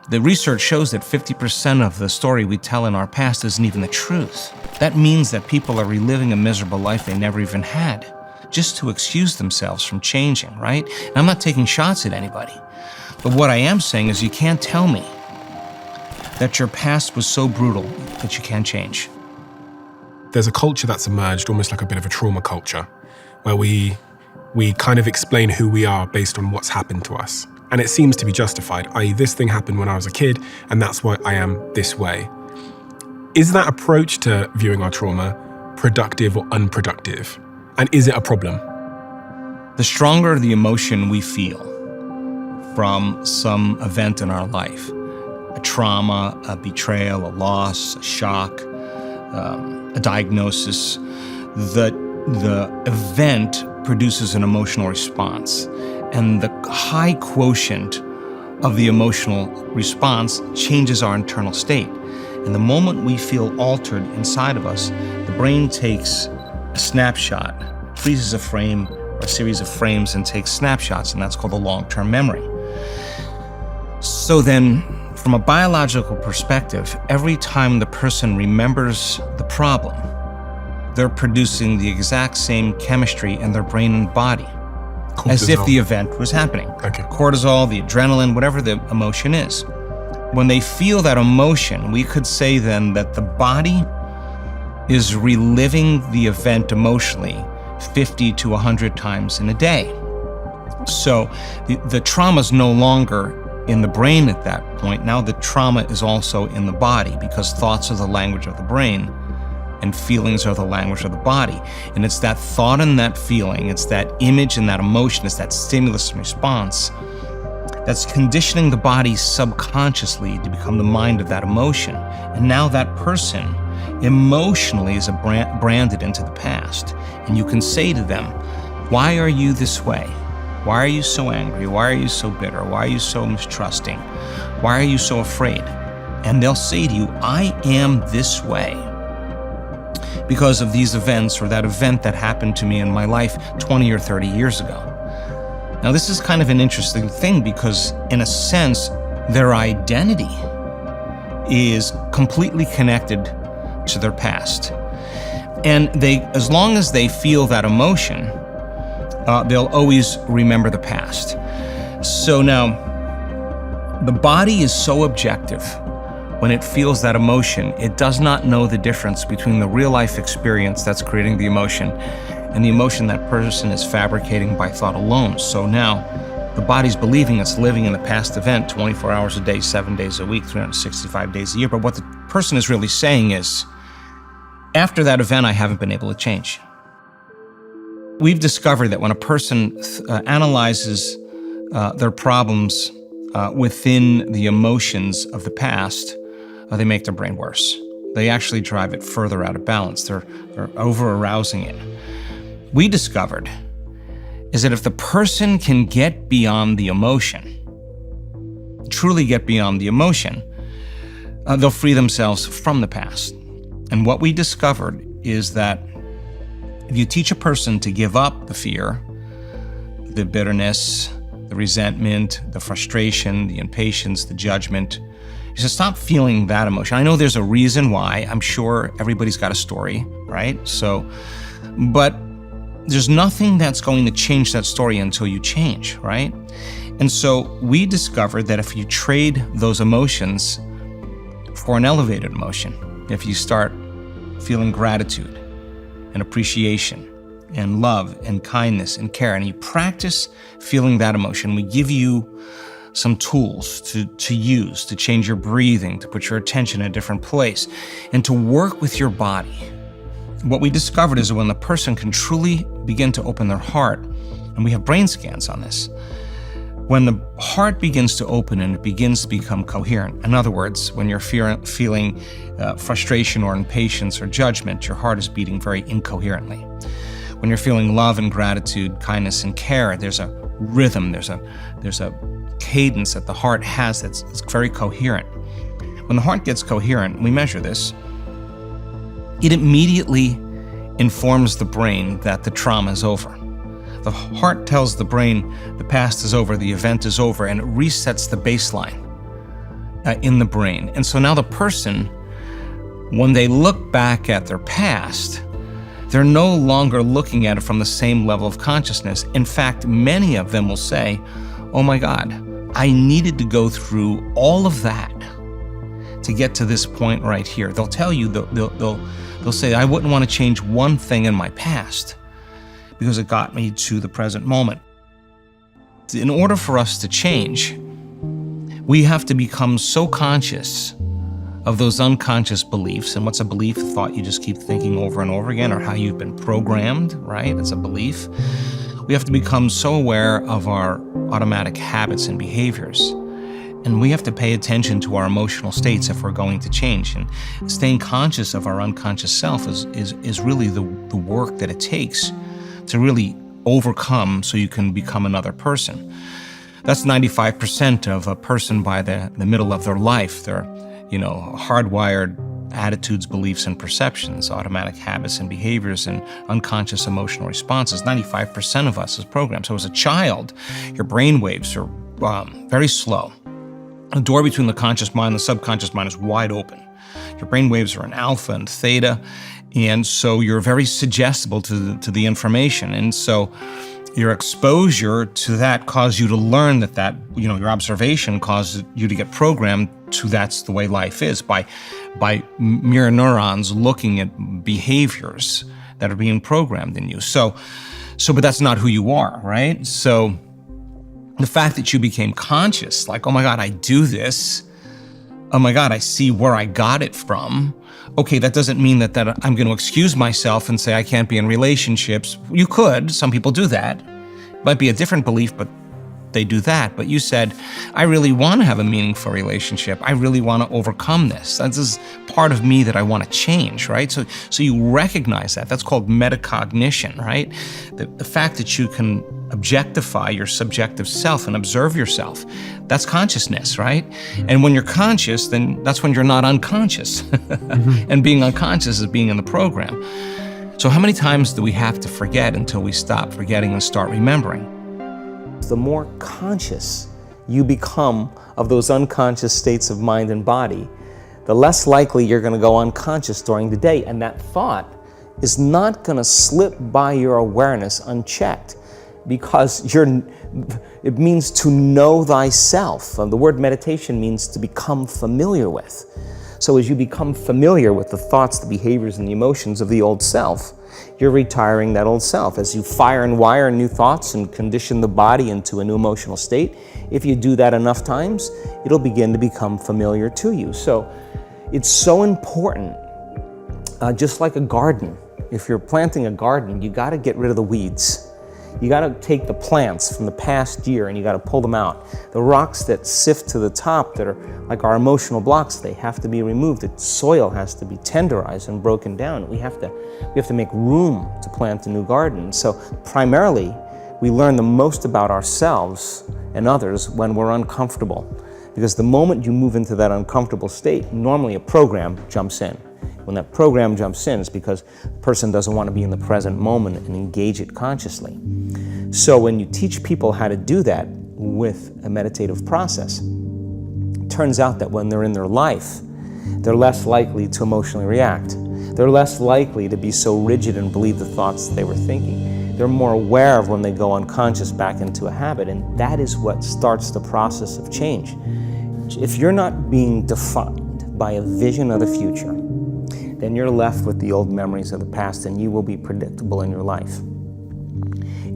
The research shows that 50% of the story we tell in our past isn't even the truth. That means that people are reliving a miserable life they never even had, just to excuse themselves from changing, right? And I'm not taking shots at anybody. But what I am saying is you can't tell me that your past was so brutal that you can't change. There's a culture that's emerged, almost like a bit of a trauma culture, where we kind of explain who we are based on what's happened to us. And it seems to be justified, i.e. this thing happened when I was a kid, and that's why I am this way. Is that approach to viewing our trauma productive or unproductive? And is it a problem? The stronger the emotion we feel from some event in our life, a trauma, a betrayal, a loss, a shock, a diagnosis, the event produces an emotional response. And the high quotient of the emotional response changes our internal state. And the moment we feel altered inside of us, the brain takes a snapshot, freezes a frame or a series of frames and takes snapshots, and that's called a long-term memory. So then, from a biological perspective, every time the person remembers the problem, they're producing the exact same chemistry in their brain and body. Cortisol. As if the event was happening. Okay. Cortisol, the adrenaline, whatever the emotion is. When they feel that emotion, we could say then that the body is reliving the event emotionally 50 to 100 times in a day. So the trauma is no longer in the brain at that point. Now the trauma is also in the body, because thoughts are the language of the brain and feelings are the language of the body. And it's that thought and that feeling, it's that image and that emotion, it's that stimulus and response that's conditioning the body subconsciously to become the mind of that emotion. And now that person emotionally is branded into the past. And you can say to them, why are you this way? Why are you so angry? Why are you so bitter? Why are you so mistrusting? Why are you so afraid? And they'll say to you, I am this way because of these events or that event that happened to me in my life 20 or 30 years ago. Now, this is kind of an interesting thing because, in a sense, their identity is completely connected to their past. And as long as they feel that emotion, they'll always remember the past. So now, the body is so objective. When it feels that emotion, it does not know the difference between the real-life experience that's creating the emotion and the emotion that person is fabricating by thought alone. So now, the body's believing it's living in the past event 24 hours a day, 7 days a week, 365 days a year. But what the person is really saying is, after that event, I haven't been able to change. We've discovered that when a person analyzes their problems within the emotions of the past, they make their brain worse. They actually drive it further out of balance. They're over-arousing it. We discovered is that if the person can get beyond the emotion, truly get beyond the emotion, they'll free themselves from the past. And what we discovered is that if you teach a person to give up the fear, the bitterness, the resentment, the frustration, the impatience, the judgment, you should stop feeling that emotion. I know there's a reason why. I'm sure everybody's got a story, right? But there's nothing that's going to change that story until you change, right? And so we discovered that if you trade those emotions for an elevated emotion, if you start feeling gratitude and appreciation and love and kindness and care, and you practice feeling that emotion, we give you some tools to use, to change your breathing, to put your attention in a different place, and to work with your body. What we discovered is that when the person can truly begin to open their heart, and we have brain scans on this, when the heart begins to open and it begins to become coherent, in other words, when you're feeling frustration or impatience or judgment, your heart is beating very incoherently. When you're feeling love and gratitude, kindness and care, there's a rhythm, there's a cadence that the heart has that's very coherent. When the heart gets coherent, we measure this, it immediately informs the brain that the trauma is over. The heart tells the brain the past is over, the event is over, and it resets the baseline. in the brain. And so now the person, when they look back at their past, they're no longer looking at it from the same level of consciousness. In fact, many of them will say, oh my God, I needed to go through all of that to get to this point right here. They'll tell you, they'll say, I wouldn't want to change one thing in my past because it got me to the present moment. In order for us to change, we have to become so conscious of those unconscious beliefs. And what's a belief? A thought you just keep thinking over and over again, or how you've been programmed, right? It's a belief. We have to become so aware of our automatic habits and behaviors. And we have to pay attention to our emotional states if we're going to change. And staying conscious of our unconscious self is really the work that it takes to really overcome so you can become another person. That's 95% of a person by the middle of their life. Their, hardwired attitudes, beliefs, and perceptions, automatic habits and behaviors, and unconscious emotional responses. 95% of us is programmed. So as a child, your brain waves are very slow. The door between the conscious mind and the subconscious mind is wide open. Your brain waves are in alpha and theta, and so you're very suggestible to the information. And so your exposure to that caused you to learn that your observation caused you to get programmed to that's the way life is by mirror neurons looking at behaviors that are being programmed in you. But that's not who you are, right? So the fact that you became conscious, like, oh my God, I do this. Oh my God, I see where I got it from. Okay, that doesn't mean that I'm going to excuse myself and say I can't be in relationships. You could. Some people do that. It might be a different belief, but they do that. But you said, I really want to have a meaningful relationship. I really want to overcome this. This is part of me that I want to change, right? So you recognize that. That's called metacognition, right? The fact that you can objectify your subjective self and observe yourself, that's consciousness, right? And when you're conscious, then that's when you're not unconscious. And being unconscious is being in the program. So how many times do we have to forget until we stop forgetting and start remembering? The more conscious you become of those unconscious states of mind and body, the less likely you're going to go unconscious during the day. And that thought is not going to slip by your awareness unchecked, because it means to know thyself. The word meditation means to become familiar with. So as you become familiar with the thoughts, the behaviors, and the emotions of the old self, you're retiring that old self. As you fire and wire new thoughts and condition the body into a new emotional state, if you do that enough times, it'll begin to become familiar to you. So it's so important, just like a garden. If you're planting a garden, you got to get rid of the weeds. You got to take the plants from the past year and you got to pull them out. The rocks that sift to the top that are like our emotional blocks, they have to be removed. The soil has to be tenderized and broken down. We have to make room to plant a new garden. So primarily, we learn the most about ourselves and others when we're uncomfortable. Because the moment you move into that uncomfortable state, normally a program jumps in. When that program jumps in, it's because the person doesn't want to be in the present moment and engage it consciously. So when you teach people how to do that with a meditative process, it turns out that when they're in their life, they're less likely to emotionally react. They're less likely to be so rigid and believe the thoughts they were thinking. They're more aware of when they go unconscious back into a habit, and that is what starts the process of change. If you're not being defined by a vision of the future, then you're left with the old memories of the past, and you will be predictable in your life.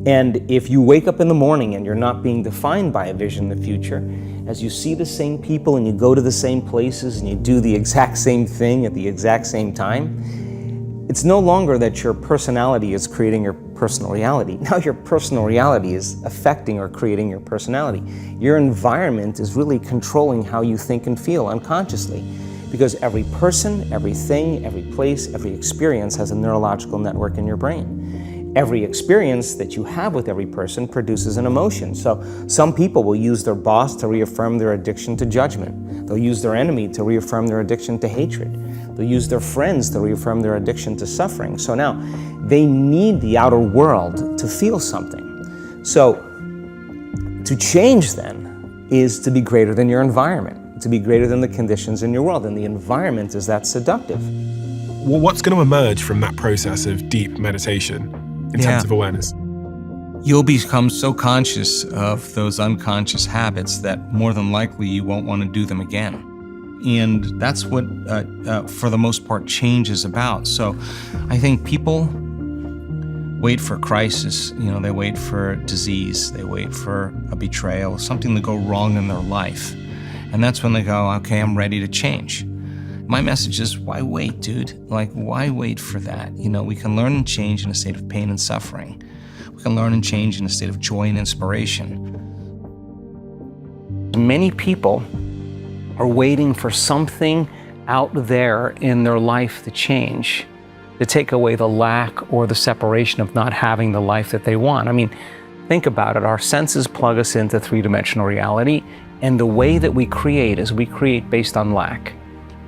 And if you wake up in the morning and you're not being defined by a vision of the future, as you see the same people and you go to the same places and you do the exact same thing at the exact same time, it's no longer that your personality is creating your personal reality. Now your personal reality is affecting or creating your personality. Your environment is really controlling how you think and feel unconsciously. Because every person, everything, every place, every experience has a neurological network in your brain. Every experience that you have with every person produces an emotion. So some people will use their boss to reaffirm their addiction to judgment. They'll use their enemy to reaffirm their addiction to hatred. They'll use their friends to reaffirm their addiction to suffering. So now they need the outer world to feel something. So to change then is to be greater than your environment. to be greater than the conditions in your world, and the environment is that seductive. Well, what's going to emerge from that process of deep meditation, intensive awareness? You'll become so conscious of those unconscious habits that more than likely you won't want to do them again. And that's what, for the most part, change is about. So I think people wait for crisis, they wait for disease, they wait for a betrayal, something to go wrong in their life. And that's when they go, okay, I'm ready to change. My message is, why wait, dude? Like, why wait for that? We can learn and change in a state of pain and suffering. We can learn and change in a state of joy and inspiration. Many people are waiting for something out there in their life to change, to take away the lack or the separation of not having the life that they want. I mean, think about it. Our senses plug us into three-dimensional reality, and the way that we create is we create based on lack.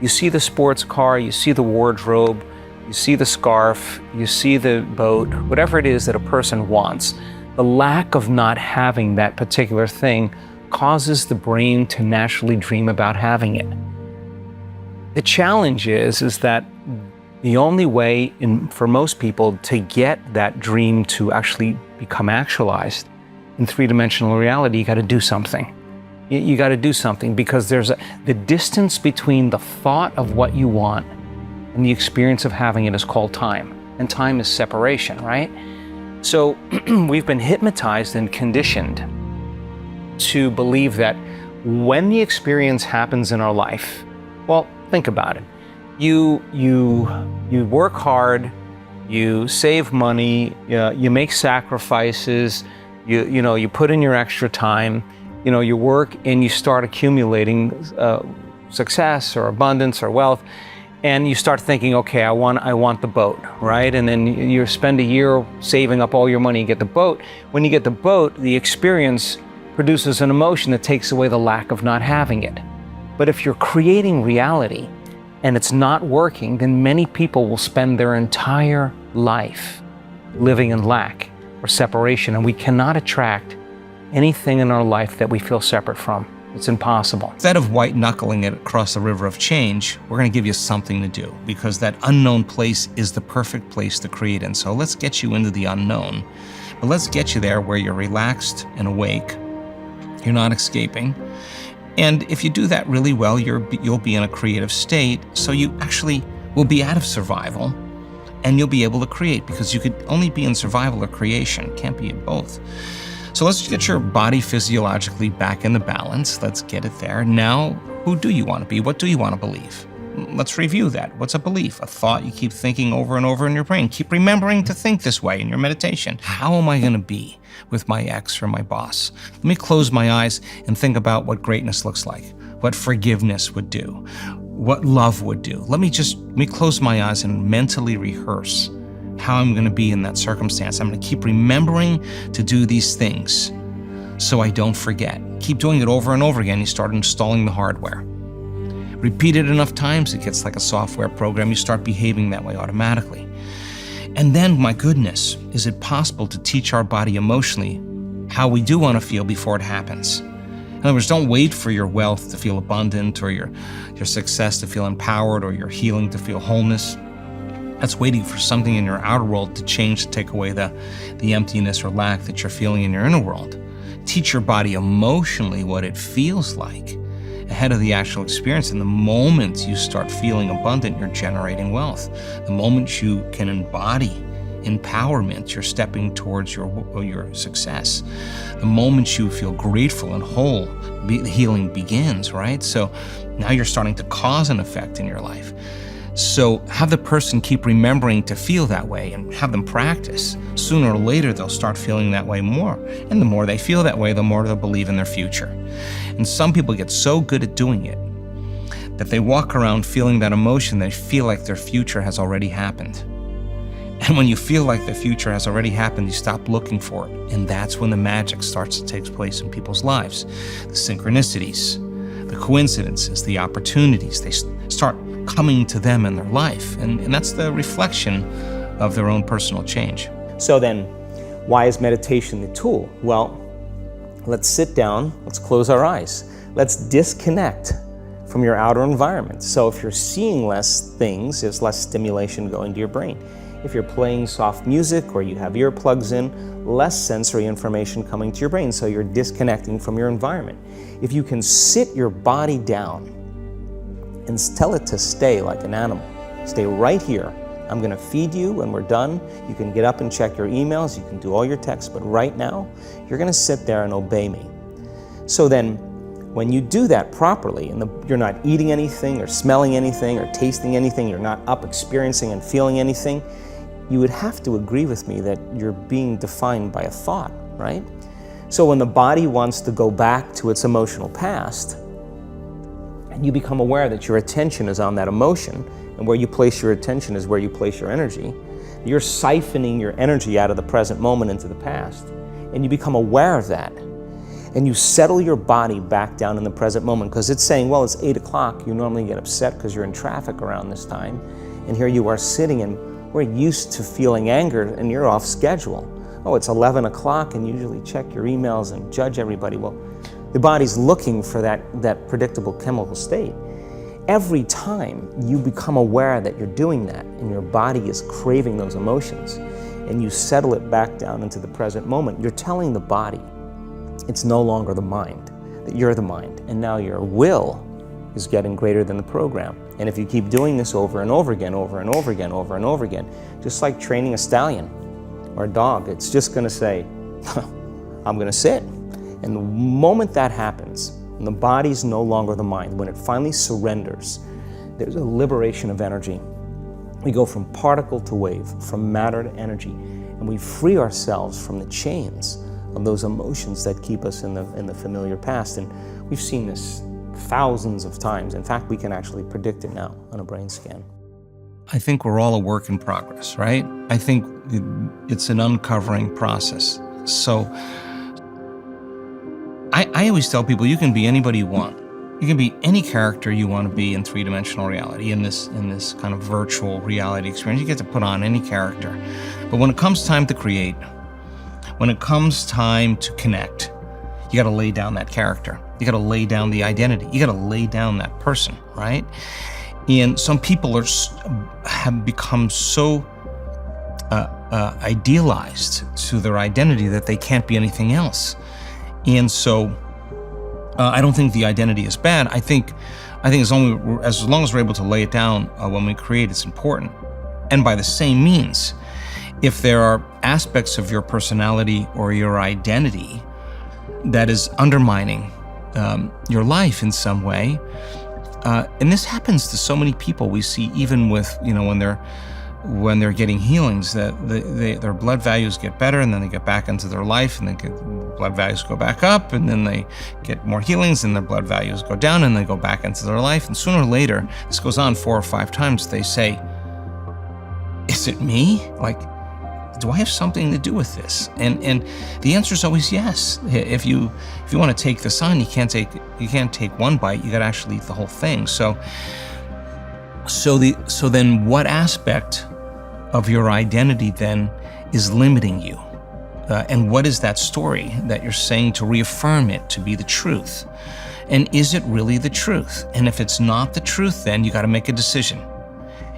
You see the sports car, you see the wardrobe, you see the scarf, you see the boat, whatever it is that a person wants. The lack of not having that particular thing causes the brain to naturally dream about having it. The challenge is that the only way for most people to get that dream to actually become actualized in three-dimensional reality, you got to do something. You got to do something, because the distance between the thought of what you want and the experience of having it is called time. And time is separation, right? So we've been hypnotized and conditioned to believe that when the experience happens in our life, well, think about it. You work hard, you save money, you make sacrifices, you put in your extra time, you work and you start accumulating success or abundance or wealth, and you start thinking, okay, I want the boat, right? And then you spend a year saving up all your money and get the boat. When you get the boat, the experience produces an emotion that takes away the lack of not having it. But if you're creating reality and it's not working, then many people will spend their entire life living in lack or separation, and we cannot attract anything in our life that we feel separate from. It's impossible. Instead of white-knuckling it across the river of change, we're going to give you something to do, because that unknown place is the perfect place to create in. So let's get you into the unknown, but let's get you there where you're relaxed and awake. You're not escaping. And if you do that really well, you'll be in a creative state, so you actually will be out of survival, and you'll be able to create, because you could only be in survival or creation. Can't be in both. So let's get your body physiologically back in the balance. Let's get it there. Now, who do you want to be? What do you want to believe? Let's review that. What's a belief? A thought you keep thinking over and over in your brain. Keep remembering to think this way in your meditation. How am I going to be with my ex or my boss? Let me close my eyes and think about what greatness looks like, what forgiveness would do, what love would do. Let me close my eyes and mentally rehearse how I'm going to be in that circumstance. I'm going to keep remembering to do these things so I don't forget. Keep doing it over and over again. You start installing the hardware. Repeat it enough times, it gets like a software program. You start behaving that way automatically. And then, my goodness, is it possible to teach our body emotionally how we do want to feel before it happens? In other words, don't wait for your wealth to feel abundant, or your success to feel empowered, or your healing to feel wholeness. That's waiting for something in your outer world to change, to take away the emptiness or lack that you're feeling in your inner world. Teach your body emotionally what it feels like ahead of the actual experience. And the moment you start feeling abundant, you're generating wealth. The moment you can embody empowerment, you're stepping towards your success. The moment you feel grateful and whole, the healing begins, right? So now you're starting to cause an effect in your life. So have the person keep remembering to feel that way, and have them practice. Sooner or later, they'll start feeling that way more. And the more they feel that way, the more they'll believe in their future. And some people get so good at doing it that they walk around feeling that emotion, they feel like their future has already happened. And when you feel like the future has already happened, you stop looking for it. And that's when the magic starts to take place in people's lives. The synchronicities, the coincidences, the opportunities, they start coming to them in their life. And that's the reflection of their own personal change. So then, why is meditation the tool? Well, let's sit down, let's close our eyes. Let's disconnect from your outer environment. So if you're seeing less things, there's less stimulation going to your brain. If you're playing soft music or you have earplugs in, less sensory information coming to your brain, so you're disconnecting from your environment. If you can sit your body down and tell it to stay like an animal, stay right here. I'm going to feed you when we're done. You can get up and check your emails, you can do all your texts, but right now, you're going to sit there and obey me. So then, when you do that properly, and you're not eating anything or smelling anything or tasting anything, you're not up experiencing and feeling anything, you would have to agree with me that you're being defined by a thought, right? So when the body wants to go back to its emotional past, and you become aware that your attention is on that emotion, and where you place your attention is where you place your energy, you're siphoning your energy out of the present moment into the past, and you become aware of that. And you settle your body back down in the present moment, because it's saying, well, it's 8 o'clock. You normally get upset because you're in traffic around this time. And here you are sitting, and we're used to feeling anger, and you're off schedule. Oh, it's 11 o'clock, and you usually check your emails and judge everybody. Well, the body's looking for that predictable chemical state. Every time you become aware that you're doing that, and your body is craving those emotions, and you settle it back down into the present moment, you're telling the body, it's no longer the mind, that you're the mind, and now your will is getting greater than the program. And if you keep doing this over and over again, over and over again, over and over again, just like training a stallion or a dog, it's just going to say, I'm going to sit. And the moment that happens, and the body's no longer the mind, when it finally surrenders, there's a liberation of energy. We go from particle to wave, from matter to energy, and we free ourselves from the chains of those emotions that keep us in the familiar past. And we've seen this thousands of times. In fact, we can actually predict it now on a brain scan. I think we're all a work in progress, right? I think it's an uncovering process. So I always tell people, you can be anybody you want. You can be any character you want to be in three-dimensional reality, in this kind of virtual reality experience. You get to put on any character. But when it comes time to create, when it comes time to connect, you got to lay down that character. You got to lay down the identity. You got to lay down that person, right? And some people have become so idealized to their identity that they can't be anything else. And so I don't think the identity is bad. I think as long as we're able to lay it down when we create, it's important. And by the same means, if there are aspects of your personality or your identity that is undermining your life in some way, and this happens to so many people we see, even with, when they're getting healings, that their blood values get better, and then they get back into their life, and blood values go back up, and then they get more healings, and their blood values go down, and they go back into their life. And sooner or later, this goes on 4 or 5 times, they say, is it me? Like, do I have something to do with this? And the answer is always yes. If you want to take this on, you can't take one bite. You got to actually eat the whole thing. So then what aspect of your identity then is limiting you? And what is that story that you're saying to reaffirm it to be the truth? And is it really the truth? And if it's not the truth, then you got to make a decision.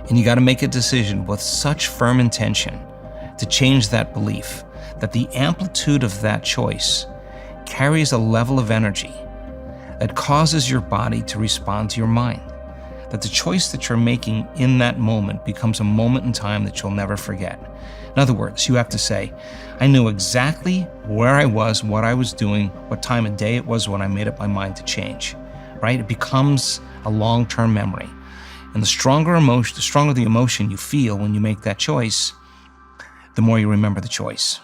And you got to make a decision with such firm intention to change that belief, that the amplitude of that choice carries a level of energy that causes your body to respond to your mind. That the choice that you're making in that moment becomes a moment in time that you'll never forget. In other words, you have to say, I knew exactly where I was, what I was doing, what time of day it was when I made up my mind to change, right? It becomes a long-term memory. And the stronger the emotion you feel when you make that choice, the more you remember the choice.